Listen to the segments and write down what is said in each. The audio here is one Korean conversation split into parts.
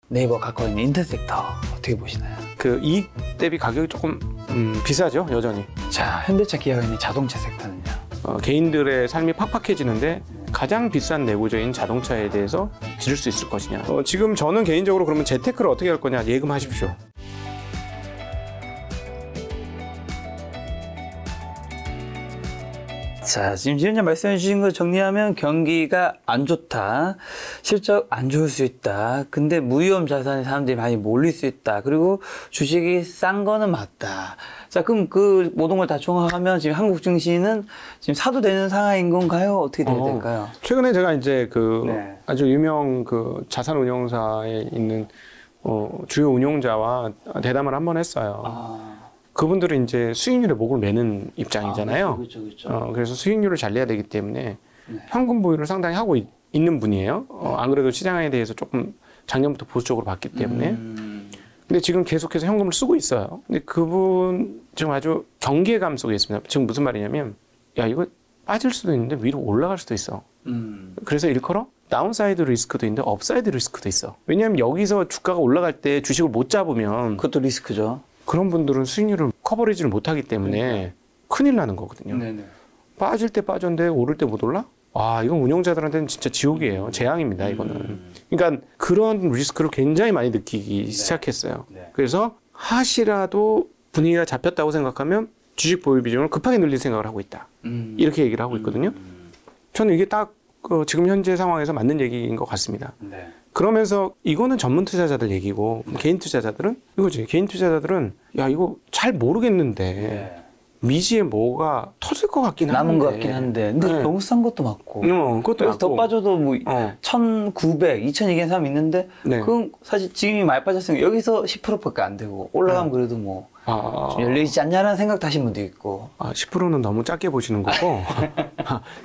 네이버 갖고 있는 인터섹터 어떻게 보시나요? 그 이익 대비 가격이 조금 비싸죠, 여전히. 자, 현대차 기아가 있는 자동차 섹터는요? 개인들의 삶이 팍팍해지는데 가장 비싼 내구재인 자동차에 대해서 지를 수 있을 것이냐. 지금 저는 개인적으로 그러면 재테크를 어떻게 할 거냐 예금하십시오. 자, 지금 지금 말씀해 주신 거 정리하면 경기가 안 좋다. 실적 안 좋을 수 있다. 근데 무위험 자산에 사람들이 많이 몰릴 수 있다. 그리고 주식이 싼 거는 맞다. 자, 그럼 그 모든 걸 다 종합하면 지금 한국 증시는 지금 사도 되는 상황인 건가요? 어떻게 돼야 될까요? 최근에 제가 이제 네. 아주 유명 그 자산 운용사에 있는 주요 운용자와 대담을 한번 했어요. 그분들은 이제 수익률에 목을 매는 입장이잖아요. 그렇죠. 그래서 수익률을 잘 내야 되기 때문에 네. 현금 보유를 상당히 하고 있는 분이에요. 안 그래도 시장에 대해서 조금 작년부터 보수적으로 봤기 때문에. 근데 지금 계속해서 현금을 쓰고 있어요. 근데 그분 지금 아주 경계감 속에 있습니다. 지금 무슨 말이냐면, 야, 이거 빠질 수도 있는데 위로 올라갈 수도 있어. 그래서 일컬어 다운사이드 리스크도 있는데 업사이드 리스크도 있어. 왜냐하면 여기서 주가가 올라갈 때 주식을 못 잡으면 그것도 리스크죠. 그런 분들은 수익률을 커버리지를 못하기 때문에 큰일 나는 거거든요. 네네. 빠질 때 빠졌는데 오를 때 못 올라? 아, 이건 운용자들한테는 진짜 지옥이에요. 재앙입니다, 이거는. 그러니까 그런 리스크를 굉장히 많이 느끼기 시작했어요. 그래서 하시라도 분위기가 잡혔다고 생각하면 주식 보유 비중을 급하게 늘릴 생각을 하고 있다. 이렇게 얘기를 하고 있거든요. 저는 이게 딱 지금 현재 상황에서 맞는 얘기인 것 같습니다. 네. 그러면서 이거는 전문 투자자들 얘기고 개인 투자자들은 이거지. 개인 투자자들은 야, 이거 잘 모르겠는데 미지에 뭐가 터질 것 같긴 한데 남은 것 같긴 한데 근데 너무 싼 것도 맞고 그것도 그래서 더 맞고. 빠져도 뭐 1900, 2000 얘기하는 사람이 있는데 그건 사실 지금이 많이 빠졌으니까 여기서 10%밖에 안 되고 올라가면 그래도 뭐 좀 열려있지 않냐라는 생각도 하신 분도 있고 10%는 너무 작게 보시는 거고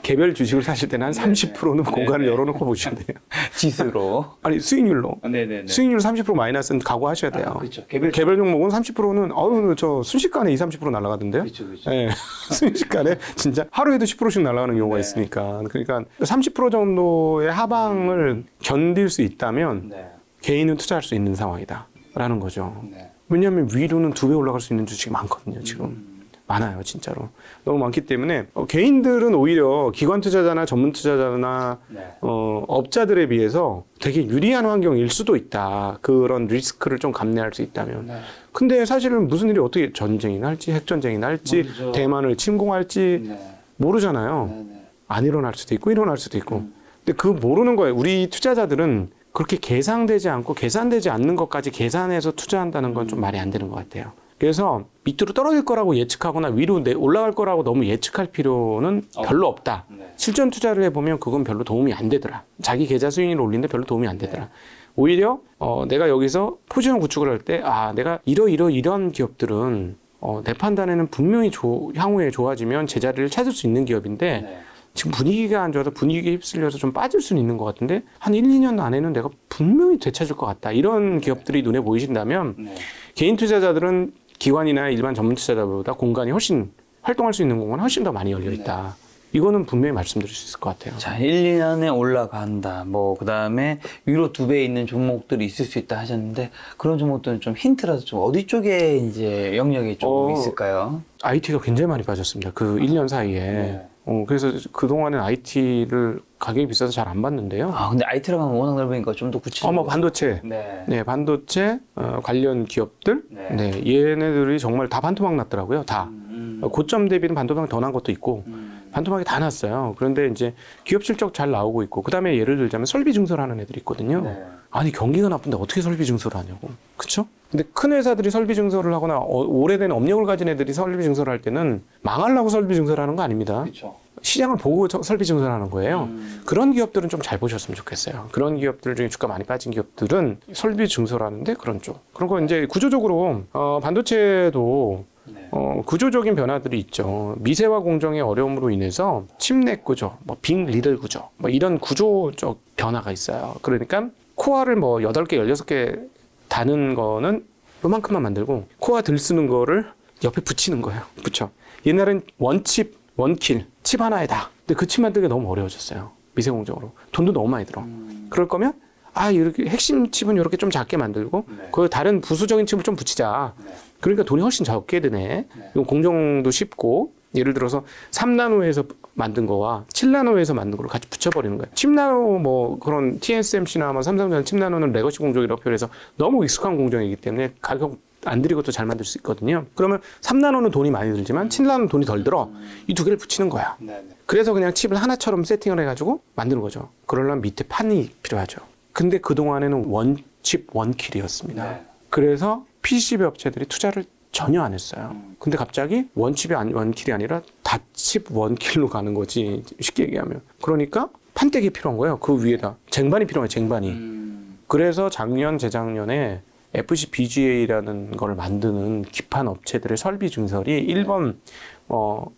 개별 주식을 사실 때는 한 30%는 공간을 열어놓고 보시면 돼요. 지수로 아니 수익률로 네네네. 수익률 30% 마이너스는 각오하셔야 돼요. 그렇죠. 개별 종목은 30%는 저 순식간에 20-30% 날아가던데요. 그렇죠. 네. 순식간에 진짜 하루에도 10%씩 날아가는 경우가 있으니까. 그러니까 30% 정도의 하방을 견딜 수 있다면 개인은 투자할 수 있는 상황이다라는 거죠. 왜냐하면 위로는 2배 올라갈 수 있는 주식이 많거든요. 지금 많아요, 진짜로. 너무 많기 때문에 개인들은 오히려 기관 투자자나 전문 투자자나 업자들에 비해서 되게 유리한 환경일 수도 있다. 그런 리스크를 좀 감내할 수 있다면. 근데 사실은 무슨 일이 어떻게 전쟁이 날지, 핵전쟁이 날지, 모르죠. 대만을 침공할지 모르잖아요. 안 일어날 수도 있고 일어날 수도 있고. 근데 그 모르는 거예요. 우리 투자자들은 그렇게 계산되지 않고 계산되지 않는 것까지 계산해서 투자한다는 건 좀 말이 안 되는 것 같아요. 그래서 밑으로 떨어질 거라고 예측하거나 위로 올라갈 거라고 너무 예측할 필요는 별로 없다. 실전 투자를 해보면 그건 별로 도움이 안 되더라. 자기 계좌 수익률을 올리는데 별로 도움이 안 되더라. 오히려 내가 여기서 포지션 구축을 할 때 내가 이런 기업들은 내 판단에는 분명히 향후에 좋아지면 제자리를 찾을 수 있는 기업인데 지금 분위기가 안 좋아서 분위기에 휩쓸려서 좀 빠질 수는 있는 것 같은데 한 1, 2년 안에는 내가 분명히 되찾을 것 같다. 이런 기업들이 눈에 보이신다면 개인 투자자들은 기관이나 일반 전문 투자자보다 공간이 훨씬 활동할 수 있는 공간이 훨씬 더 많이 열려 있다. 이거는 분명히 말씀드릴 수 있을 것 같아요. 자, 1, 2년에 올라간다. 그 다음에 위로 2배 있는 종목들이 있을 수 있다 하셨는데 그런 종목들은 좀 힌트라도 좀 어디 쪽에 이제 영역이 조금 있을까요? IT가 굉장히 많이 빠졌습니다. 그 1년 사이에. 그래서 그동안엔 IT를 가격이 비싸서 잘 안 봤는데요. 근데 IT라고 하면 워낙 넓으니까 좀 더 구체적으로. 반도체. 반도체 관련 기업들. 얘네들이 정말 다 반토막 났더라고요. 다. 고점 대비는 반토막 더 난 것도 있고. 반토막이 다 났어요. 그런데 이제 기업 실적 잘 나오고 있고. 그 다음에 예를 들자면 설비 증설하는 애들이 있거든요. 아니, 경기가 나쁜데 어떻게 설비 증설을 하냐고. 그쵸? 근데 큰 회사들이 설비 증설을 하거나 오래된 업력을 가진 애들이 설비 증설을 할 때는 망하려고 설비 증설하는 거 아닙니다. 그쵸. 시장을 보고 설비 증설하는 거예요. 그런 기업들은 좀 잘 보셨으면 좋겠어요. 그런 기업들 중에 주가 많이 빠진 기업들은 설비 증설하는데 그런 쪽. 그런 거 이제 구조적으로 반도체도 구조적인 변화들이 있죠. 미세화 공정의 어려움으로 인해서 칩넷 구조, 빅 리들 구조, 이런 구조적 변화가 있어요. 그러니까 코어를 8개, 16개 다는 거는 요만큼만 만들고 코어 들 쓰는 거를 옆에 붙이는 거예요. 붙여. 옛날엔 원칩, 원킬, 칩 하나에 다. 근데 그 칩 만들기가 너무 어려워졌어요. 미세 공정으로. 돈도 너무 많이 들어. 그럴 거면 이렇게 핵심 칩은 이렇게 좀 작게 만들고 그 다른 부수적인 칩을 좀 붙이자. 그러니까 돈이 훨씬 적게 드네. 이거 공정도 쉽고 예를 들어서 3나노에서 만든 거와 7나노에서 만든 걸 같이 붙여버리는 거예요. 칩나노 뭐 그런 TSMC나 뭐 삼성전자 칩나노는 레거시 공정이라고 표현해서 너무 익숙한 공정이기 때문에 가격 안 들이고 또 잘 만들 수 있거든요. 그러면 3나노는 돈이 많이 들지만 7나노는 돈이 덜 들어. 이 두 개를 붙이는 거야. 그래서 그냥 칩을 하나처럼 세팅을 해가지고 만드는 거죠. 그러려면 밑에 판이 필요하죠. 근데 그동안에는 원칩 원킬이었습니다. 그래서 PCB 업체들이 투자를 전혀 안 했어요. 근데 갑자기 원칩이 원킬이 아니라 다칩 원킬로 가는 거지. 쉽게 얘기하면. 그러니까 판때기 필요한 거예요. 그 위에다. 쟁반이 필요해요. 쟁반이. 그래서 작년, 재작년에 FCBGA라는 걸 만드는 기판 업체들의 설비 증설이 1번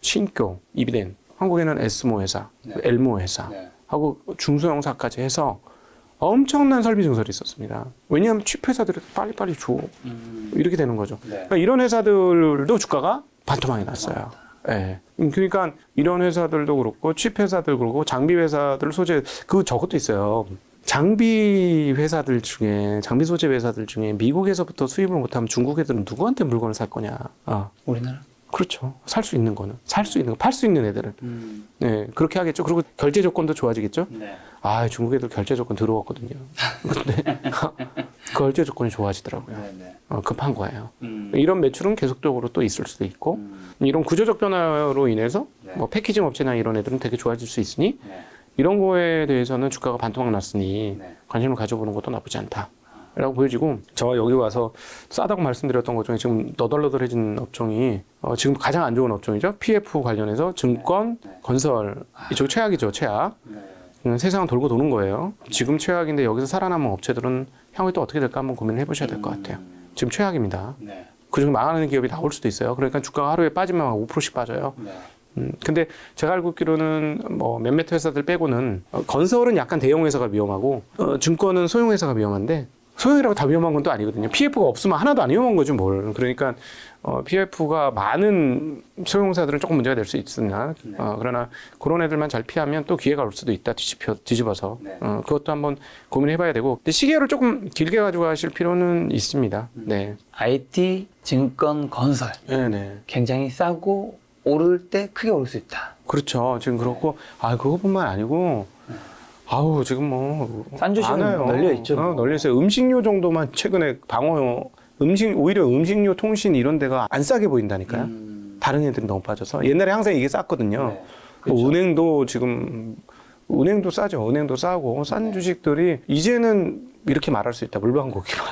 신교, 이비덴, 한국에는 S모 회사, 엘모 회사 하고 중소형사까지 해서 엄청난 설비 증설이 있었습니다. 왜냐하면 칩 회사들이 빨리빨리 줘. 이렇게 되는 거죠. 그러니까 이런 회사들도 주가가 반토막이 났어요. 예. 그러니까 이런 회사들도 그렇고 칩 회사들 그렇고 장비 회사들 소재 저것도 있어요. 장비 회사들 중에 장비 소재 회사들 중에 미국에서부터 수입을 못하면 중국 애들은 누구한테 물건을 살 거냐? 우리나라. 그렇죠. 살 수 있는 거는 팔 수 있는 애들은 네 그렇게 하겠죠. 그리고 결제 조건도 좋아지겠죠. 중국 애들 결제 조건 들어왔거든요. 근데 그 결제 조건이 좋아지더라고요. 급한 거예요. 이런 매출은 계속적으로 또 있을 수도 있고 이런 구조적 변화로 인해서 뭐 패키징 업체나 이런 애들은 되게 좋아질 수 있으니 이런 거에 대해서는 주가가 반토막 났으니 관심을 가져보는 것도 나쁘지 않다. 라고 보여지고 저 여기 와서 싸다고 말씀드렸던 것 중에 지금 너덜너덜해진 업종이 지금 가장 안 좋은 업종이죠. PF 관련해서 증권, 건설 이쪽 최악이죠. 최악. 세상은 돌고 도는 거예요. 지금 최악인데 여기서 살아남은 업체들은 향후에 또 어떻게 될까 한번 고민을 해보셔야 될 것 같아요. 지금 최악입니다. 그중에 망하는 기업이 나올 수도 있어요. 그러니까 주가가 하루에 빠지면 5%씩 빠져요. 근데 제가 알고 있기로는 뭐 몇몇 회사들 빼고는 건설은 약간 대형 회사가 위험하고 증권은 소형 회사가 위험한데 소형이라고 다 위험한 건 또 아니거든요. PF가 없으면 하나도 안 위험한 거죠, 뭘. 그러니까 PF가 많은 소형사들은 조금 문제가 될 수 있으나 그러나 그런 애들만 잘 피하면 또 기회가 올 수도 있다, 뒤집어서. 그것도 한번 고민해봐야 되고. 근데 시계를 조금 길게 가지고 가실 필요는 있습니다. 네. IT, 증권, 건설. 굉장히 싸고 오를 때 크게 오를 수 있다. 그렇죠. 지금 그렇고 그것뿐만 아니고 지금 뭐 싼 주식은 널려 있죠. 널려 있어요. 음식료 정도만 최근에 오히려 음식료, 통신 이런 데가 안 싸게 보인다니까요. 다른 애들이 너무 빠져서 옛날에 항상 이게 쌌거든요. 그렇죠. 은행도 지금 은행도 싸죠. 은행도 싸고 싼 주식들이 이제는 이렇게 말할 수 있다. 물방고기만.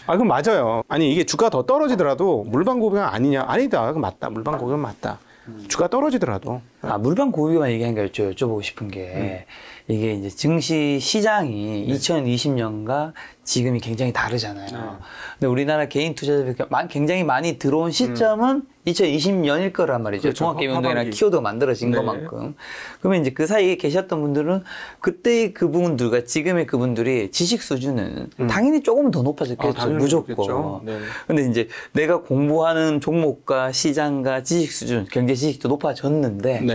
그건 맞아요. 아니 이게 주가 더 떨어지더라도 물방고기가 아니냐? 아니다. 그건 맞다. 물방고기는 맞다. 주가 떨어지더라도. 물방고기만 얘기하니까 여쭤보고 싶은 게 이게 이제 증시 시장이 2020년과 지금이 굉장히 다르잖아요. 근데 우리나라 개인 투자자들이 굉장히 많이 들어온 시점은 2020년일 거란 말이죠. 그렇죠. 종합개미운동이나 키워드가 만들어진 것만큼. 그러면 이제 그 사이에 계셨던 분들은 그때의 그분들과 지금의 그분들이 지식 수준은 당연히 조금 더 높아졌겠죠. 무조건. 근데 이제 내가 공부하는 종목과 시장과 지식 수준, 경제 지식도 높아졌는데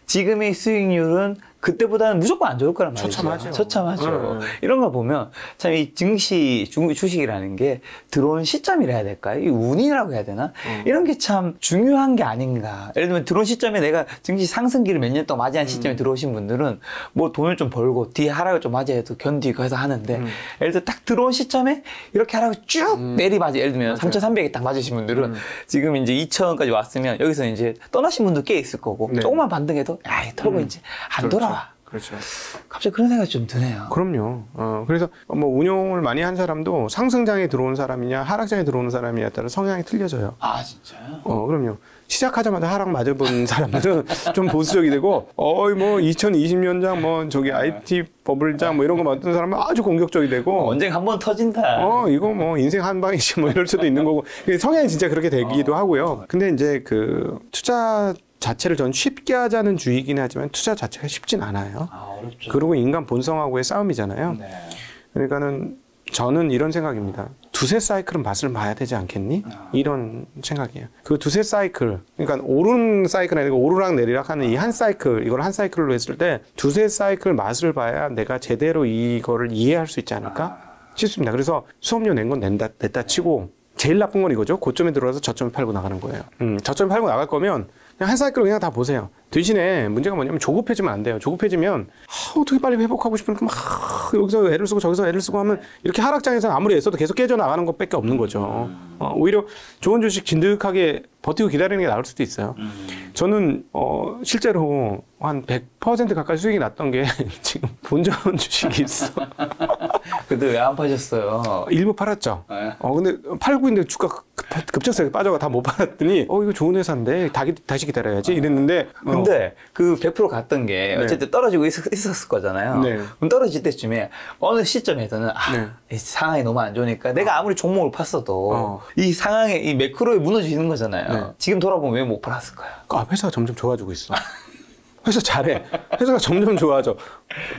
지금의 수익률은 그때보다는 무조건 안 좋을 거란 말이죠. 처참하죠. 이런 거 보면 참 이 증시, 주식이라는 게 들어온 시점이라 해야 될까요? 이 운이라고 해야 되나? 이런 게 참 중요한 게 아닌가. 예를 들면 들어온 시점에 내가 증시 상승기를 몇 년 동안 맞이한 시점에 들어오신 분들은 뭐 돈을 좀 벌고 뒤에 하락을 좀 맞이해도 견디고 해서 하는데 예를 들어 딱 들어온 시점에 이렇게 하락을 쭉 내리맞이 예를 들면 3,300에 딱 맞으신 분들은 지금 이제 2,000원까지 왔으면 여기서 이제 떠나신 분도 꽤 있을 거고 조금만 반등해도 털고 이제 안 돌아와. 그렇죠. 갑자기 그런 생각이 좀 드네요. 그럼요. 그래서 뭐 운용을 많이 한 사람도 상승장에 들어온 사람이냐 하락장에 들어오는 사람이냐에 따라 성향이 틀려져요. 진짜요? 그럼요. 시작하자마자 하락 맞아본 사람들은 좀 보수적이 되고, 뭐 2020년장 뭐 저기 IT 버블장 뭐 이런 거 만든 사람은 아주 공격적이 되고, 언젠가 한번 터진다. 이거 뭐 인생 한 방이지 뭐 이럴 수도 있는 거고, 성향이 진짜 그렇게 되기도 하고요. 근데 이제 그 투자 자체를 전 쉽게 하자는 주의긴 하지만 투자 자체가 쉽진 않아요. 그리고 인간 본성하고의 싸움이잖아요. 그러니까는 저는 이런 생각입니다. 두세 사이클은 맛을 봐야 되지 않겠니? 이런 생각이에요. 그 두세 사이클, 그러니까 오른 사이클 아니고 오르락 내리락 하는 이 한 사이클, 이걸 한 사이클로 했을 때 두세 사이클 맛을 봐야 내가 제대로 이거를 이해할 수 있지 않을까 싶습니다. 그래서 수업료 낸 건 냈다 치고 제일 나쁜 건 이거죠. 고점에 들어가서 저점에 팔고 나가는 거예요. 저점에 팔고 나갈 거면 그냥 한 사이클 그냥 다 보세요. 대신에 문제가 뭐냐면 조급해지면 안 돼요. 조급해지면 어떻게 빨리 회복하고 싶으니까 막 여기서 애를 쓰고 저기서 애를 쓰고 하면 이렇게 하락장에서 아무리 애써도 계속 깨져나가는 것밖에 없는 거죠. 오히려 좋은 주식 진득하게 버티고 기다리는 게 나을 수도 있어요. 저는 실제로 한 100% 가까이 수익이 났던 게 지금 본전 주식이 있어. 근데 왜 안 파셨어요? 일부 팔았죠. 네. 근데 팔고 있는데 주가 급작스럽게 빠져가 다 못 팔았더니 이거 좋은 회사인데 다시 기다려야지 이랬는데 근데 그 100% 갔던 게 어쨌든 떨어지고 있었을 거잖아요. 네. 그럼 떨어질 때쯤에 어느 시점에서는 이 상황이 너무 안 좋으니까 내가 아무리 종목을 팠어도 이 상황에 이 매크로에 무너지는 거잖아요. 네. 지금 돌아보면 왜 못 팔았을까요? 회사가 점점 좋아지고 있어. 회사 잘해. 회사가 점점 좋아져.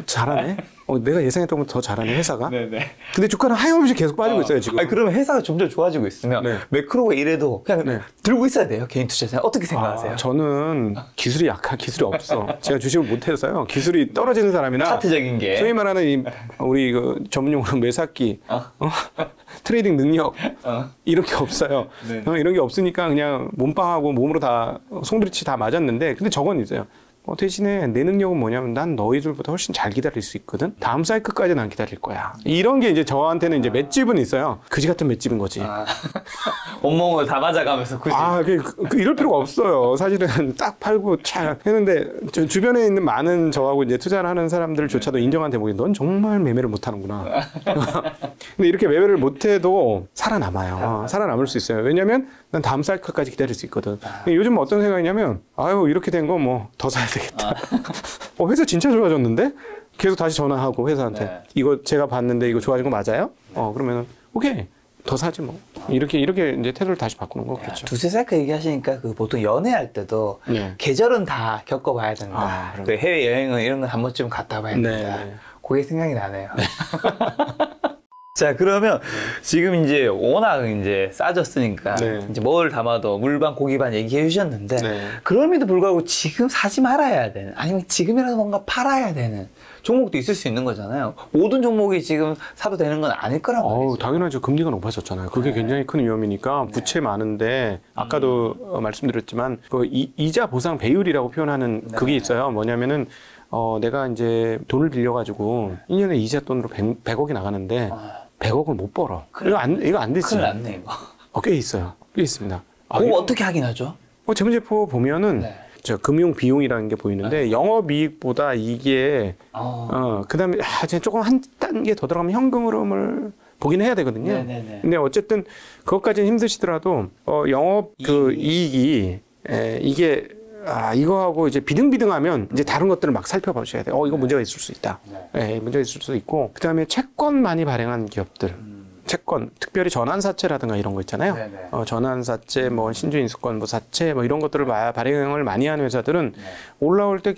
잘하네. 내가 예상했던 것보다 더 잘하네, 회사가. 네네. 근데 주가는 하염없이 계속 빠지고 있어요, 지금. 아니, 그러면 회사가 점점 좋아지고 있으면 매크로가 이래도 그냥 들고 있어야 돼요, 개인 투자자. 어떻게 생각하세요? 저는 기술이 기술이 없어. 제가 주식을 못해서요. 기술이 떨어지는 사람이나 차트적인 게 소위 말하는 우리 전문용어로 매사기, 트레이딩 능력 이런 게 없어요. 이런 게 없으니까 그냥 몸빵하고 몸으로 다 송두리치 다 맞았는데 근데 저건 있어요. 대신에 내 능력은 뭐냐면 난 너희들보다 훨씬 잘 기다릴 수 있거든. 다음 사이클까지 난 기다릴 거야. 이런 게 이제 저한테는 이제 맷집은 있어요. 그지 같은 맷집인 거지. 온몸을 다 맞아가면서 굳이. 이럴 필요가 없어요. 사실은 딱 팔고 차 했는데 주변에 있는 많은 저하고 이제 투자를 하는 사람들조차도 인정한 대목이 넌 정말 매매를 못하는구나. 근데 이렇게 매매를 못해도 살아남아요. 살아남을 수 있어요. 왜냐면 난 다음 사이클까지 기다릴 수 있거든. 요즘 어떤 생각이냐면 이렇게 된 거 뭐 더 사야 되겠다. 회사 진짜 좋아졌는데? 계속 다시 전화하고 회사한테 이거 제가 봤는데 이거 좋아진 거 맞아요? 그러면은 오케이 더 사지 뭐. 이렇게 이제 태도를 다시 바꾸는 거겠죠. 두세 사이클 얘기하시니까 보통 연애할 때도 계절은 다 겪어봐야 된다. 또 해외 여행은 이런 건 한 번쯤 갔다 봐야 된다. 그게 생각이 나네요. 자, 그러면 지금 이제 워낙 이제 싸졌으니까 이제 뭘 담아도 물반 고기반 얘기해 주셨는데 그럼에도 불구하고 지금 사지 말아야 되는 아니면 지금이라도 뭔가 팔아야 되는 종목도 있을 수 있는 거잖아요. 모든 종목이 지금 사도 되는 건 아닐 거라고 말이죠. 당연하죠. 금리가 높아졌잖아요. 그게 굉장히 큰 위험이니까 부채 많은데 아까도 말씀드렸지만 그 이자 보상 배율이라고 표현하는 그게 있어요. 뭐냐면은 내가 이제 돈을 빌려가지고 1년에 이자 돈으로 100억이 나가는데 100억을 못 벌어. 이거 안 되지. 큰일 났네, 이거. 꽤 있어요. 꽤 있습니다. 그거 어떻게 확인하죠? 재무제표 보면은 금융 비용이라는 게 보이는데 영업이익보다 이게 그다음에 조금 한 단계 더 들어가면 현금 흐름을 보긴 해야 되거든요. 근데 어쨌든 그것까지는 힘드시더라도 영업 이익이 이게 이거하고 이제 비등비등하면 이제 다른 것들을 막 살펴보셔야 돼요. 이거 문제가 있을 수 있다. 문제가 있을 수 있고 그다음에 채권 많이 발행한 기업들. 채권, 특별히 전환사채라든가 이런 거 있잖아요. 전환사채, 신주인수권, 사채, 이런 것들을 발행을 많이 하는 회사들은 올라올 때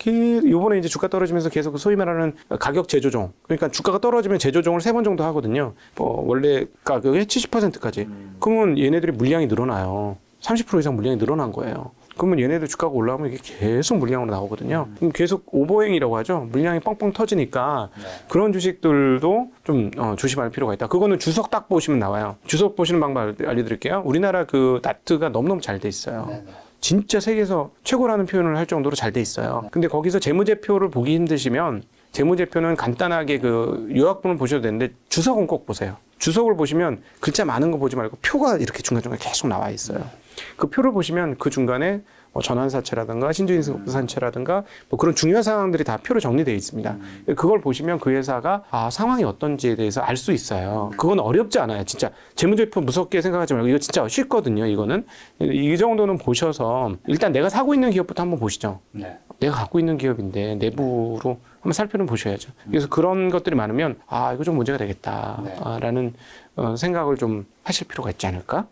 요번에 이제 주가 떨어지면서 계속 소위 말하는 가격 재조정. 그러니까 주가가 떨어지면 재조정을 3번 정도 하거든요. 원래 가격의 70%까지. 그러면 얘네들이 물량이 늘어나요. 30% 이상 물량이 늘어난 거예요. 그러면 얘네들 주가가 올라오면 이게 계속 물량으로 나오거든요. 그럼 계속 오버행이라고 하죠. 물량이 뻥뻥 터지니까 그런 주식들도 좀 조심할 필요가 있다. 그거는 주석 딱 보시면 나와요. 주석 보시는 방법 알려드릴게요. 우리나라 그 나트가 너무너무 잘 돼 있어요. 진짜 세계에서 최고라는 표현을 할 정도로 잘 돼 있어요. 근데 거기서 재무제표를 보기 힘드시면 재무제표는 간단하게 그 요약본을 보셔도 되는데 주석은 꼭 보세요. 주석을 보시면 글자 많은 거 보지 말고 표가 이렇게 중간중간에 계속 나와 있어요. 그 표를 보시면 그 중간에 전환사채라든가 신주인수산채라든가 그런 중요한 상황들이 다 표로 정리되어 있습니다. 그걸 보시면 그 회사가 상황이 어떤지에 대해서 알 수 있어요. 그건 어렵지 않아요. 진짜 재무제표 무섭게 생각하지 말고 이거 진짜 쉽거든요. 이거는 이 정도는 보셔서 일단 내가 사고 있는 기업부터 한번 보시죠. 내가 갖고 있는 기업인데 내부로 한번 살펴는 보셔야죠. 그래서 그런 것들이 많으면 이거 좀 문제가 되겠다라는 생각을 좀 하실 필요가 있지 않을까?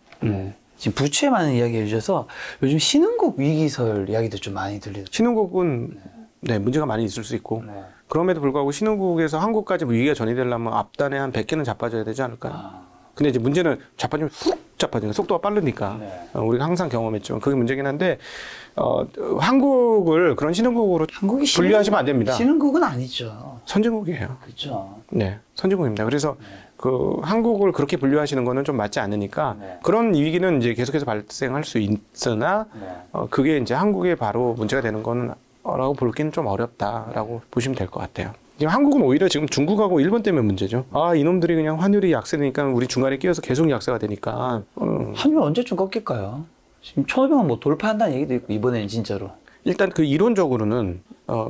지금 부채 많은 이야기 해주셔서 요즘 신흥국 위기설 이야기도 좀 많이 들리죠. 신흥국은 문제가 많이 있을 수 있고 그럼에도 불구하고 신흥국에서 한국까지 위기가 전이되려면 앞단에 한 100개는 자빠져야 되지 않을까요? 근데 이제 문제는 자빠지면 훅 자빠지는 속도가 빠르니까 우리가 항상 경험했죠. 그게 문제긴 한데 한국을 그런 신흥국으로 한국이 분류하시면 안 됩니다. 신흥국은 아니죠. 선진국이에요. 그렇죠. 네, 선진국입니다. 그래서 그 한국을 그렇게 분류하시는 거는 좀 맞지 않으니까 그런 위기는 이제 계속해서 발생할 수 있으나 그게 이제 한국에 바로 문제가 되는 거는라고 볼기는 좀 어렵다라고 보시면 될 것 같아요. 지금 한국은 오히려 지금 중국하고 일본 때문에 문제죠. 아, 이놈들이 그냥 환율이 약세되니까 우리 중간에 끼어서 계속 약세가 되니까. 환율 언제쯤 꺾일까요? 지금 1,500원 뭐 돌파한다는 얘기도 있고 이번에는 진짜로. 일단 그 이론적으로는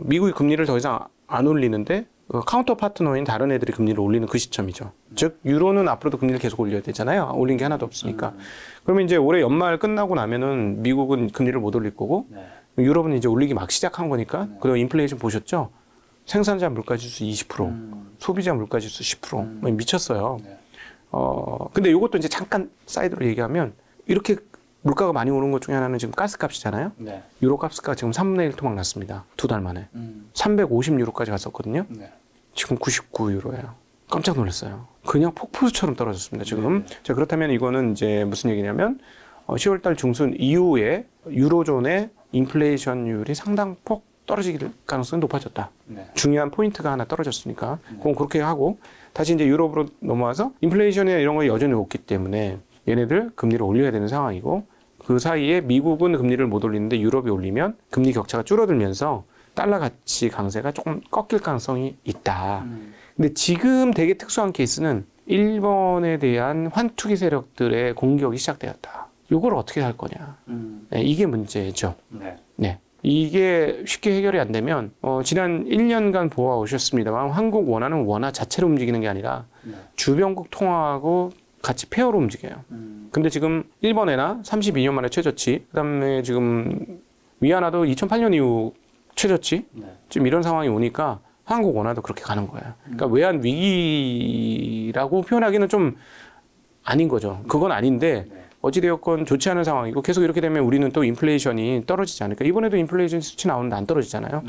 미국이 금리를 더 이상 안 올리는데 카운터 파트너인 다른 애들이 금리를 올리는 그 시점이죠. 즉 유로는 앞으로도 금리를 계속 올려야 되잖아요. 올린 게 하나도 없으니까. 그러면 이제 올해 연말 끝나고 나면은 미국은 금리를 못 올릴 거고 유럽은 이제 올리기 막 시작한 거니까. 그리고 인플레이션 보셨죠? 생산자 물가지수 20%, 소비자 물가지수 10%. 미쳤어요. 근데 이것도 이제 잠깐 사이드로 얘기하면 이렇게 물가가 많이 오른 것 중에 하나는 지금 가스값이잖아요. 유로 값가 지금 3분의 1 토막 났습니다. 2달 만에. 350유로까지 갔었거든요. 지금 99유로예요. 깜짝 놀랐어요. 그냥 폭포수처럼 떨어졌습니다. 지금. 자, 그렇다면 이거는 이제 무슨 얘기냐면 10월달 중순 이후에 유로존의 인플레이션율이 상당폭 떨어질 가능성이 높아졌다. 중요한 포인트가 하나 떨어졌으니까 그건 그렇게 하고 다시 이제 유럽으로 넘어와서 인플레이션이나 이런 거 여전히 높기 때문에 얘네들 금리를 올려야 되는 상황이고 그 사이에 미국은 금리를 못 올리는데 유럽이 올리면 금리 격차가 줄어들면서 달러 가치 강세가 조금 꺾일 가능성이 있다. 근데 지금 되게 특수한 케이스는 일본에 대한 환투기 세력들의 공격이 시작되었다. 이걸 어떻게 할 거냐. 네, 이게 문제죠. 네. 이게 쉽게 해결이 안 되면 지난 1년간 보아오셨습니다만 한국 원화는 원화 자체로 움직이는 게 아니라 주변국 통화하고 같이 페어로 움직여요. 근데 지금 일본에나 32년 만에 최저치, 그다음에 지금 위안화도 2008년 이후 최저치, 지금 이런 상황이 오니까 한국 원화도 그렇게 가는 거예요. 그러니까 외환 위기라고 표현하기는 좀 아닌 거죠. 그건 아닌데 어찌되었건 좋지 않은 상황이고 계속 이렇게 되면 우리는 또 인플레이션이 떨어지지 않을까. 이번에도 인플레이션 수치 나오는데 안 떨어지잖아요.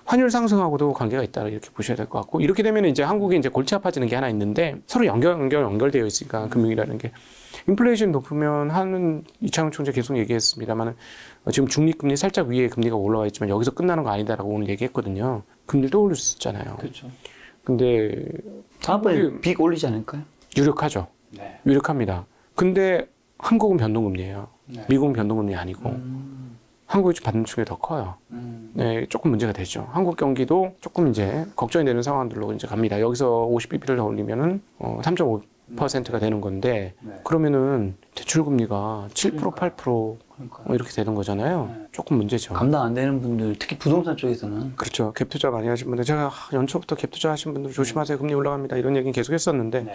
환율 상승하고도 관계가 있다 이렇게 보셔야 될 것 같고 이렇게 되면 이제 한국이 이제 골치 아파지는 게 하나 있는데 서로 연결되어 있으니까 금융이라는 게 인플레이션 높으면 하는 이창용 총재 계속 얘기했습니다만 지금 중립금리 살짝 위에 금리가 올라와 있지만 여기서 끝나는 거 아니다라고 오늘 얘기했거든요. 금리 또 올릴 수 있잖아요. 그렇죠. 근데 다음번에 빅 올리지 않을까요? 유력하죠. 유력합니다. 근데 한국은 변동금리예요. 미국은 변동금리 아니고 한국이 받는 축이 더 커요. 네, 조금 문제가 되죠. 한국 경기도 조금 이제 걱정이 되는 상황들로 이제 갑니다. 여기서 50bp를 더 올리면은 3.5%가 되는 건데 그러면은 대출금리가 7% 8% 이렇게 되는 거잖아요. 조금 문제죠. 감당 안 되는 분들, 특히 부동산 쪽에서는 그렇죠. 갭 투자 많이 하신 분들 제가 연초부터 갭 투자 하신 분들 조심하세요. 금리 올라갑니다. 이런 얘기는 계속 했었는데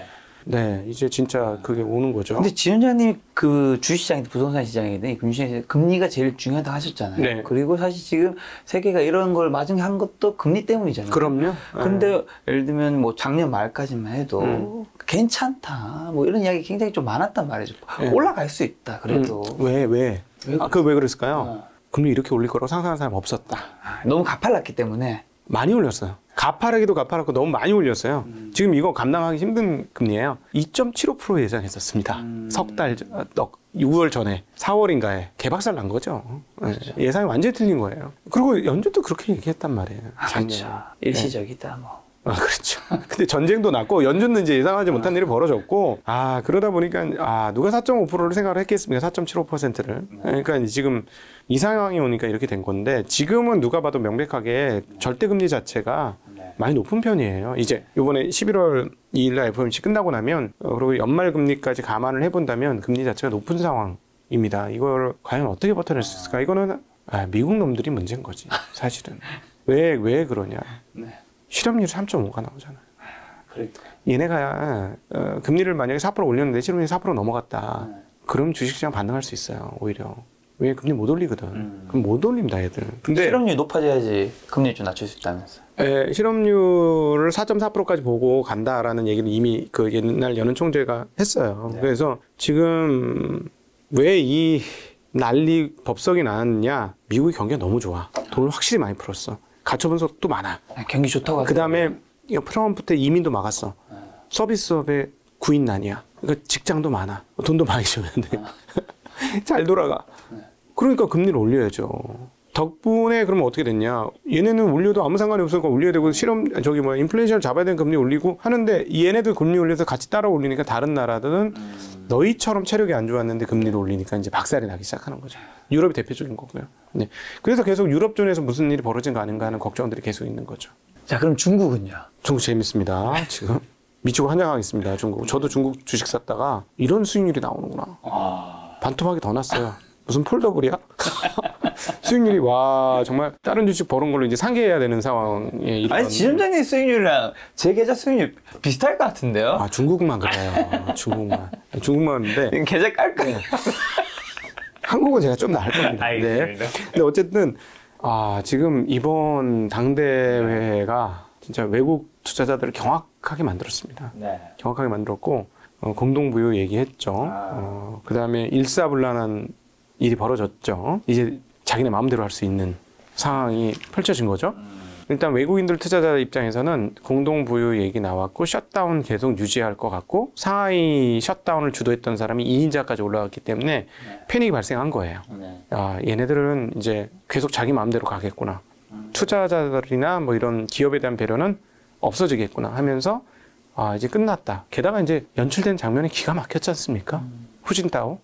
네, 이제 진짜 그게 오는 거죠. 근데 지원장님이 그 주식시장이든 부동산 시장이든 금융시장에서 금리가 제일 중요하다고 하셨잖아요. 네. 그리고 사실 지금 세계가 이런 걸 마중 한 것도 금리 때문이잖아요. 그럼요. 근데 예를 들면 뭐 작년 말까지만 해도 괜찮다 뭐 이런 이야기 굉장히 좀 많았단 말이죠. 올라갈 수 있다 그래도. 왜? 그 왜 그랬을까요? 금리 이렇게 올릴 거라고 상상한 사람 없었다. 너무 가팔랐기 때문에. 많이 올렸어요. 가파르기도 가파르고 너무 많이 올렸어요. 지금 이거 감당하기 힘든 금리예요. 2.75% 예상했었습니다. 석 달, 6월 전에 4월인가에 개박살 난 거죠. 그렇죠. 예상이 완전히 틀린 거예요. 그리고 연준도 그렇게 얘기했단 말이에요. 그렇죠. 일시적이다 뭐. 그렇죠. 근데 전쟁도 났고 연준도 이제 예상하지 못한 일이 벌어졌고 그러다 보니까 누가 4.5%를 생각을 했겠습니까? 4.75%를. 그러니까 지금 이 상황이 오니까 이렇게 된 건데 지금은 누가 봐도 명백하게 절대금리 자체가 많이 높은 편이에요. 이제 이번에 11월 2일 날 FOMC 끝나고 나면 그리고 연말 금리까지 감안을 해본다면 금리 자체가 높은 상황입니다. 이걸 과연 어떻게 버텨낼 수 있을까? 이거는 미국 놈들이 문제인 거지 사실은. 왜 그러냐. 실업률 3.5가 나오잖아요. 그러니까. 얘네가 금리를 만약에 4% 올렸는데 실업률이 4% 넘어갔다. 그럼 주식시장 반등할 수 있어요. 오히려. 왜 금리 못 올리거든. 그럼 못 올립니다, 얘들. 근데 실업률이 높아져야지 금리 좀 낮출 수 있다면서. 실업률을 4.4%까지 보고 간다라는 얘기를 이미 그 옛날 연은 총재가 했어요. 그래서 지금 왜 이 난리 법석이 나왔냐? 미국의 경기가 너무 좋아. 돈을 확실히 많이 풀었어. 가처분 속도 많아. 경기 좋다고 그 다음에 트럼프 때 이민도 막았어. 서비스업에 구인난이야. 그러니까 직장도 많아. 돈도 많이 줘야 돼. 잘 돌아가. 그러니까 금리를 올려야죠. 덕분에 그러면 어떻게 됐냐? 얘네는 올려도 아무 상관이 없으니까 올려야 되고 인플레이션을 잡아야 되는 금리 올리고 하는데 얘네들 금리 올려서 같이 따라 올리니까 다른 나라들은 너희처럼 체력이 안 좋았는데 금리를 올리니까 이제 박살이 나기 시작하는 거죠. 유럽이 대표적인 거고요. 네. 그래서 계속 유럽존에서 무슨 일이 벌어진 거 아닌가 하는 걱정들이 계속 있는 거죠. 자, 그럼 중국은요? 중국 재밌습니다. 지금 미치고 환장하겠습니다. 중국. 저도 중국 주식 샀다가 이런 수익률이 나오는구나. 반토막이 더 났어요. 무슨 폴더블이야? 수익률이 와 정말 다른 주식 버는 걸로 이제 상계해야 되는 상황에 이런. 아니 지점장님 수익률이랑 제 계좌 수익률 비슷할 것 같은데요? 아 중국만 그래요. 중국만인데 계좌 깔까요? 한국은 제가 좀 나을 겁니다. 네. 근데 어쨌든 지금 이번 당대회가 진짜 외국 투자자들을 경악하게 만들었습니다. 네. 경악하게 만들었고 공동부유 얘기했죠. 그다음에 일사불란한 일이 벌어졌죠. 이제 자기네 마음대로 할 수 있는 상황이 펼쳐진 거죠. 일단 외국인들 투자자 입장에서는 공동부유 얘기 나왔고 셧다운 계속 유지할 것 같고 상하이 셧다운을 주도했던 사람이 2인자까지 올라갔기 때문에 패닉이 발생한 거예요. 얘네들은 이제 계속 자기 마음대로 가겠구나. 투자자들이나 뭐 이런 기업에 대한 배려는 없어지겠구나 하면서 이제 끝났다. 게다가 이제 연출된 장면이 기가 막혔지 않습니까? 후진타오.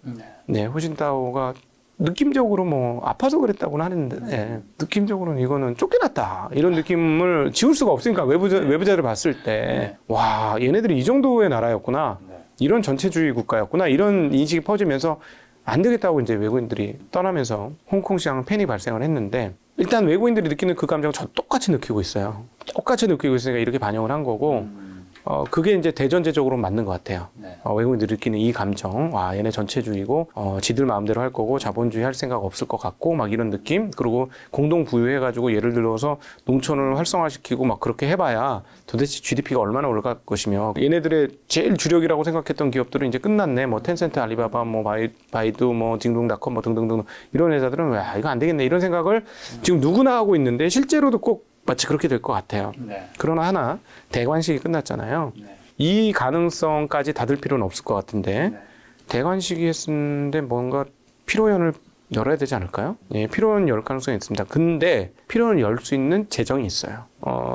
네, 후진타오가 느낌적으로 뭐 아파서 그랬다고는 하는데 느낌적으로는 이거는 쫓겨났다 이런 느낌을 지울 수가 없으니까 외부자를 봤을 때 와 얘네들이 이 정도의 나라였구나 이런 전체주의 국가였구나 이런 인식이 퍼지면서 안 되겠다고 이제 외국인들이 떠나면서 홍콩 시장 패닉 발생을 했는데 일단 외국인들이 느끼는 그 감정은 저 똑같이 느끼고 있어요. 똑같이 느끼고 있으니까 이렇게 반영을 한 거고 그게 이제 대전제적으로 맞는 것 같아요. 외국인들이 느끼는 이 감정, 얘네 전체주의고, 지들 마음대로 할 거고, 자본주의 할 생각 없을 것 같고, 막 이런 느낌. 그리고 공동 부유해가지고 예를 들어서 농촌을 활성화시키고 막 그렇게 해봐야 도대체 GDP가 얼마나 올라갈 것이며, 얘네들의 제일 주력이라고 생각했던 기업들은 이제 끝났네. 뭐 텐센트, 알리바바, 뭐 바이두, 뭐 딩동닷컴, 뭐 등등등 이런 회사들은 왜 이거 안 되겠네 이런 생각을 지금 누구나 하고 있는데 실제로도 꼭 마치 그렇게 될 것 같아요. 그러나 하나 대관식이 끝났잖아요. 이 가능성까지 닫을 필요는 없을 것 같은데 대관식이 했는데 뭔가 피로연을 열어야 되지 않을까요? 예, 피로연 열 가능성이 있습니다. 근데 피로연 열 수 있는 재정이 있어요.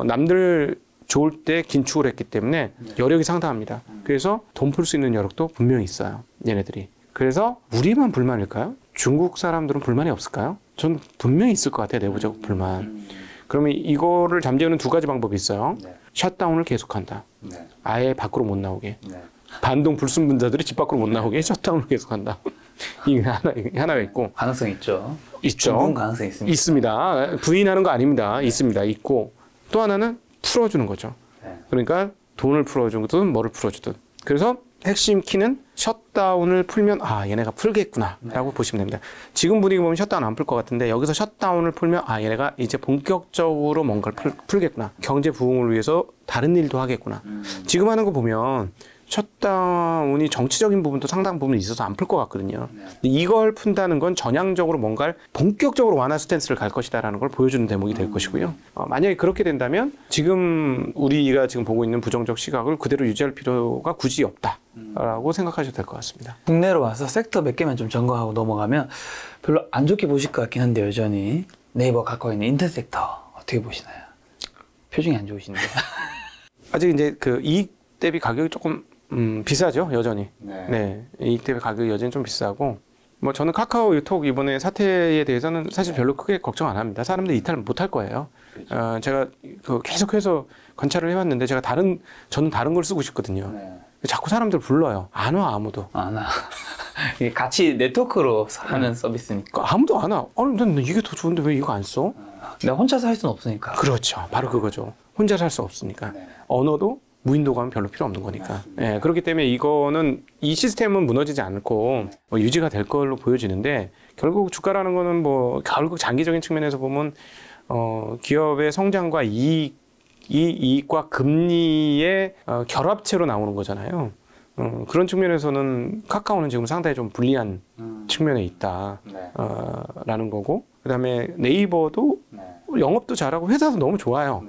남들 좋을 때 긴축을 했기 때문에 여력이 상당합니다. 그래서 돈 풀 수 있는 여력도 분명히 있어요. 얘네들이. 그래서 우리만 불만일까요? 중국 사람들은 불만이 없을까요? 전 분명히 있을 것 같아요. 내부적 불만. 그러면 이거를 잠재우는 두 가지 방법이 있어요. 셧다운을 계속한다. 아예 밖으로 못 나오게. 반동 불순분자들이 집 밖으로 못 나오게 셧다운을 계속한다. 이게 하나가 있고. 가능성 있죠. 있죠. 좋은 가능성이 있습니다. 있습니다. 부인하는 거 아닙니다. 있습니다. 있고. 또 하나는 풀어주는 거죠. 그러니까 돈을 풀어주든 뭐를 풀어주든. 그래서 핵심 키는 셧다운을 풀면 얘네가 풀겠구나 라고 보시면 됩니다. 지금 분위기 보면 셧다운 안 풀 것 같은데 여기서 셧다운을 풀면 얘네가 이제 본격적으로 뭔가를 풀겠구나. 경제 부흥을 위해서 다른 일도 하겠구나. 지금 하는 거 보면 셧다운이 정치적인 부분도 상당 부분 있어서 안 풀 것 같거든요. 이걸 푼다는 건 전향적으로 뭔가를 본격적으로 완화 스탠스를 갈 것이다라는 걸 보여주는 대목이 될 것이고요. 만약에 그렇게 된다면 지금 우리가 지금 보고 있는 부정적 시각을 그대로 유지할 필요가 굳이 없다라고 생각하셔도 될 것 같습니다. 국내로 와서 섹터 몇 개만 좀 점검하고 넘어가면 별로 안 좋게 보실 것 같긴 한데 여전히 네이버 갖고 있는 인터넷 섹터 어떻게 보시나요? 표정이 안 좋으신데. 아직 이제 그 이익 대비 가격이 조금 비싸죠, 여전히. 네. 이익 대비 가격이 여전히 좀 비싸고. 뭐 저는 카카오톡 이번에 사태에 대해서는 사실 별로 크게 걱정 안 합니다. 사람들이 이탈 못 할 거예요. 제가 계속해서 관찰을 해왔는데 저는 다른 걸 쓰고 싶거든요. 자꾸 사람들 불러요. 안 와, 아무도. 안 와. 이게 같이 네트워크로 하는 서비스니까. 아무도 안 와. 난 이게 더 좋은데 왜 이거 안 써? 내가 혼자서 할 수는 없으니까. 그렇죠. 바로 그거죠. 혼자서 할 수 없으니까. 언어도 무인도가 필요 없는 거니까. 예, 그렇기 때문에 이 시스템은 무너지지 않고 유지가 될 걸로 보여지는데 결국 주가라는 거는 결국 장기적인 측면에서 보면 기업의 성장과 이익과 금리의 결합체로 나오는 거잖아요. 그런 측면에서는 카카오는 지금 상당히 좀 불리한 측면에 있다라는 거고, 그다음에 네이버도 영업도 잘하고 회사도 너무 좋아요.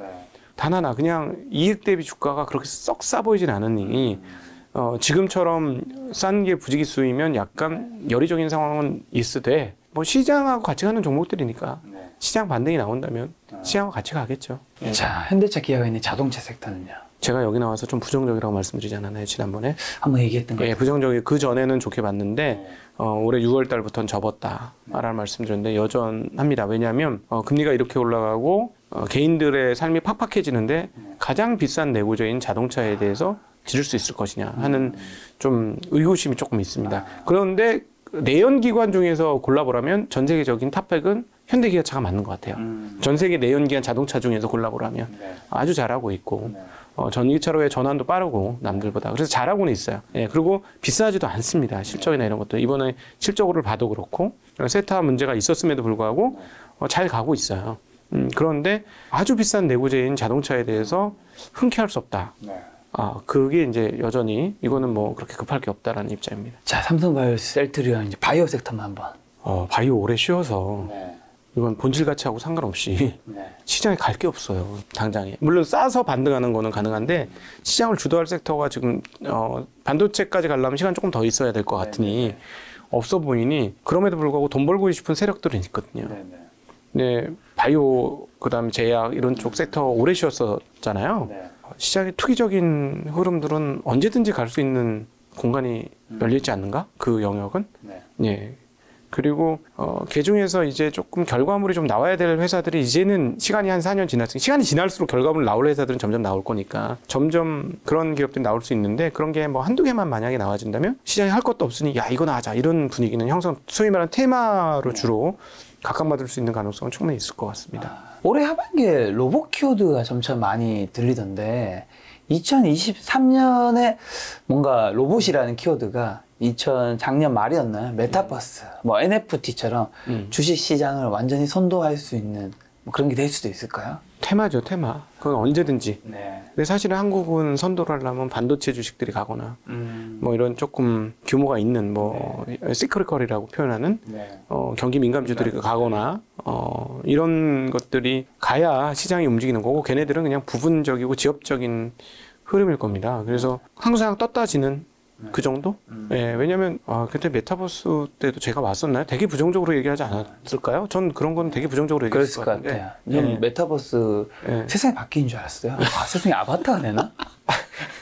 단 하나 그냥 이익 대비 주가가 그렇게 썩 싸 보이진 않으니 지금처럼 싼 게 부지기수이면 약간 여리적인 상황은 있으되 뭐 시장하고 같이 가는 종목들이니까 시장 반등이 나온다면 시장하고 같이 가겠죠. 자, 현대차, 기아가 있는 자동차 섹터는요? 제가 여기 나와서 좀 부정적이라고 말씀드리지 않았나요, 지난번에? 한번 얘기했던 거예요. 예, 부정적이 그 전에는 좋게 봤는데 올해 6월 달부터는 접었다라는 말씀드렸는데 여전합니다. 왜냐하면 금리가 이렇게 올라가고 개인들의 삶이 팍팍해지는데 가장 비싼 내구재인 자동차에 대해서 지를 수 있을 것이냐 하는 좀 의구심이 조금 있습니다. 그런데 내연기관 중에서 골라보라면 전 세계적인 탑백은 현대기아차가 맞는 것 같아요. 전 세계 내연기관 자동차 중에서 골라보라면 아주 잘하고 있고 전기차로의 전환도 빠르고 남들보다 그래서 잘하고는 있어요. 예, 그리고 비싸지도 않습니다. 실적이나 이런 것도 이번에 실적으로 봐도 그렇고 세타 문제가 있었음에도 불구하고 잘 가고 있어요. 그런데 아주 비싼 내구재인 자동차에 대해서 흔쾌할 수 없다. 그게 이제 여전히 이거는 뭐 그렇게 급할 게 없다라는 입장입니다. 자, 삼성바이오, 셀트리온, 이제 바이오 섹터만 한번. 바이오 오래 쉬어서 이건 본질 가치하고 상관없이 시장에 갈 게 없어요. 당장에. 물론 싸서 반등하는 거는 가능한데 시장을 주도할 섹터가 지금 반도체까지 가려면 시간 조금 더 있어야 될 것 같으니 없어 보이니 그럼에도 불구하고 돈 벌고 싶은 세력들은 있거든요. 네, 바이오 그다음에 제약 이런 쪽 섹터 오래 쉬었었잖아요. 시장의 투기적인 흐름들은 언제든지 갈 수 있는 공간이 열리지 않는가? 그 영역은? 예. 그리고 그 중에서 이제 조금 결과물이 좀 나와야 될 회사들이 이제는 시간이 한 4년 지났으니 시간이 지날수록 결과물 나올 회사들은 점점 나올 거니까 점점 그런 기업들이 나올 수 있는데 그런 게 뭐 한두 개만 만약에 나와진다면 시장에 할 것도 없으니 야 이거 나가자 이런 분위기는 형성 소위 말하는 테마로 주로 각광받을 수 있는 가능성은 충분히 있을 것 같습니다. 올해 하반기에 로봇 키워드가 점차 많이 들리던데 2023년에 뭔가 로봇이라는 키워드가 작년 말이었나요? 메타버스, 뭐 NFT처럼 주식 시장을 완전히 선도할 수 있는 뭐 그런 게 될 수도 있을까요? 테마죠, 테마. 그건 언제든지. 근데 사실은 한국은 선도를 하려면 반도체 주식들이 가거나 뭐 이런 조금 규모가 있는 뭐 시크릿컬이라고 표현하는 경기 민감주들이 가거나 이런 것들이 가야 시장이 움직이는 거고 걔네들은 그냥 부분적이고 지역적인 흐름일 겁니다. 그래서 항상 떴다 지는 그 정도? 예, 왜냐면, 그때 메타버스 때도 제가 왔었나요? 되게 부정적으로 얘기하지 않았을까요? 전 그런 건 되게 부정적으로 얘기했을 그랬을 것 같아요. 저는 메타버스 세상이 바뀌는 줄 알았어요. 세상에 아바타가 되나?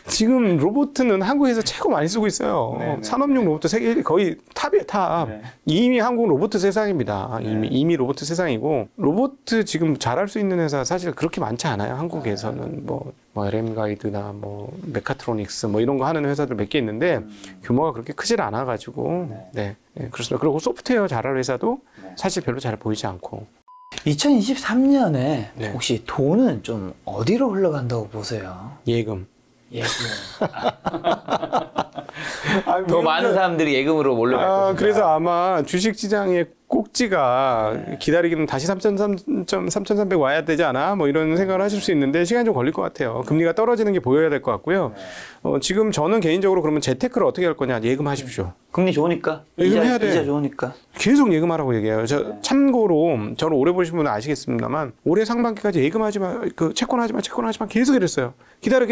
지금 로봇은 한국에서 최고 많이 쓰고 있어요. 산업용 로봇 세계 거의 탑이에요, 탑. 이미 한국 로봇 세상입니다. 이미 로봇 세상이고, 로봇 지금 잘할 수 있는 회사 사실 그렇게 많지 않아요. 한국에서는 뭐 LM 가이드나 뭐 메카트로닉스 뭐 이런 거 하는 회사들 몇 개 있는데 규모가 그렇게 크질 않아가지고, 그렇습니다. 그리고 소프트웨어 잘할 회사도 사실 별로 잘 보이지 않고. 2023년에 혹시 돈은 좀 어디로 흘러간다고 보세요? 예금. 더 많은 사람들이 예금으로 몰려갈 것입니다. 그래서 아마 주식시장의 꼭지가 기다리기는 다시 3,300 와야 되지 않아? 뭐 이런 생각을 하실 수 있는데 시간이 좀 걸릴 것 같아요. 금리가 떨어지는 게 보여야 될 것 같고요. 지금 저는 개인적으로 그러면 재테크를 어떻게 할 거냐? 예금하십시오. 금리 좋으니까. 예금해야 돼. 이자 좋으니까. 계속 예금하라고 얘기해요. 참고로 저를 오래 보신 분은 아시겠습니다만 올해 상반기까지 예금하지 마, 채권하지 마 계속 이랬어요. 기다려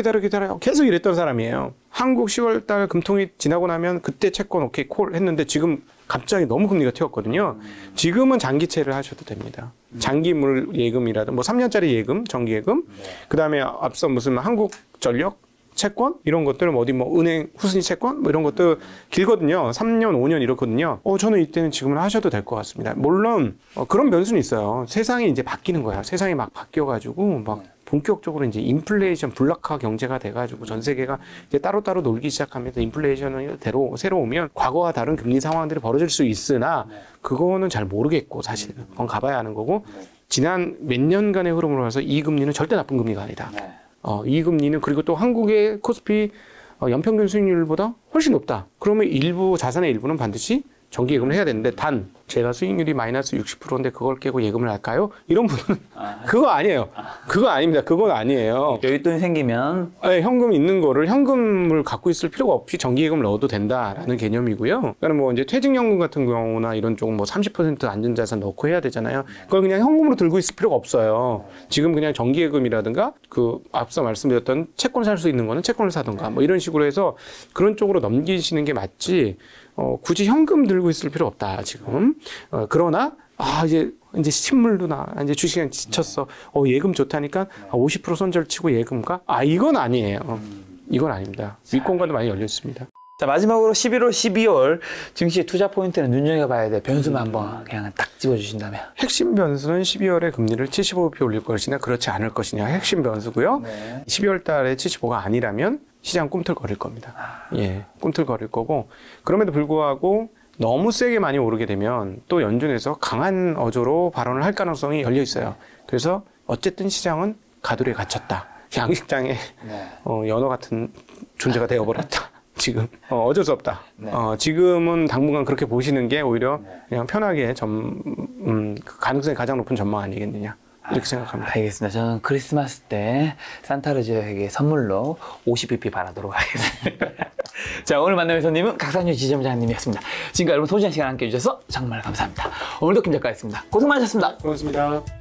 계속 이랬던 사람이에요. 한국 10월달 금통위 지나고 나면 그때 채권 오케이 콜 했는데 지금 갑자기 너무 금리가 튀었거든요. 지금은 장기채를 하셔도 됩니다. 장기물 예금이라든 뭐 3년짜리 예금, 정기예금, 그다음에 앞서 무슨 한국전력 채권 이런 것들 어디 뭐 은행 후순위 채권 뭐 이런 것들 길거든요. 3년, 5년 이렇거든요. 저는 이때는 지금은 하셔도 될 것 같습니다. 물론 그런 변수는 있어요. 세상이 이제 바뀌는 거야. 세상이 막 바뀌어가지고 막 본격적으로 이제 인플레이션 블락화 경제가 돼가지고 전 세계가 이제 따로따로 놀기 시작하면서 인플레이션이 새로 오면 과거와 다른 금리 상황들이 벌어질 수 있으나 그거는 잘 모르겠고 사실은 그건 가봐야 하는 거고 지난 몇 년간의 흐름으로 봐서 이 금리는 절대 나쁜 금리가 아니다. 이 금리는 그리고 또 한국의 코스피 연평균 수익률보다 훨씬 높다. 그러면 일부 자산의 일부는 반드시 정기예금을 해야 되는데 단 제가 수익률이 마이너스 60%인데 그걸 깨고 예금을 할까요? 이런 분은 그거 아니에요. 그거 아닙니다. 그건 아니에요. 여윳돈이 생기면 네, 현금 있는 거를 현금을 갖고 있을 필요가 없이 정기예금을 넣어도 된다라는 개념이고요. 그러니까 뭐 이제 퇴직연금 같은 경우나 이런 쪽은 뭐 30% 안전자산 넣고 해야 되잖아요. 그걸 그냥 현금으로 들고 있을 필요가 없어요. 지금 그냥 정기예금이라든가 그 앞서 말씀드렸던 채권 살 수 있는 거는 채권을 사든가 뭐 이런 식으로 해서 그런 쪽으로 넘기시는 게 맞지. 굳이 현금 들고 있을 필요 없다 지금. 그러나 이제 신물도 이제 주식에 지쳤어. 예금 좋다니까 50% 손절치고 예금가? 이건 아니에요. 이건 아닙니다. 위권과도 많이 열려 있습니다. 자, 마지막으로 11월, 12월 증시 투자 포인트는 눈여겨봐야 돼. 변수만 한번 그냥 딱 집어주신다면. 핵심 변수는 12월에 금리를 75bp 올릴 것이냐 그렇지 않을 것이냐 핵심 변수고요. 네. 12월 달에 75가 아니라면 시장 꿈틀거릴 겁니다. 예, 꿈틀거릴 거고 그럼에도 불구하고 너무 세게 많이 오르게 되면 또 연준에서 강한 어조로 발언을 할 가능성이 열려 있어요. 그래서 어쨌든 시장은 가두리에 갇혔다. 양식장에 연어 같은 존재가 되어버렸다. 지금 어쩔 수 없다. 지금은 당분간 그렇게 보시는 게 오히려 그냥 편하게 그 가능성이 가장 높은 전망 아니겠느냐 이렇게 생각합니다. 알겠습니다. 저는 크리스마스 때 산타르지에게 선물로 50bp 바라도록 하겠습니다. 자, 오늘 만남의 손님은 각상윤 지점장님이었습니다. 지금까지 여러분 소중한 시간 함께 해주셔서 정말 감사합니다. 오늘도 김 작가였습니다. 고생 많으셨습니다. 고맙습니다.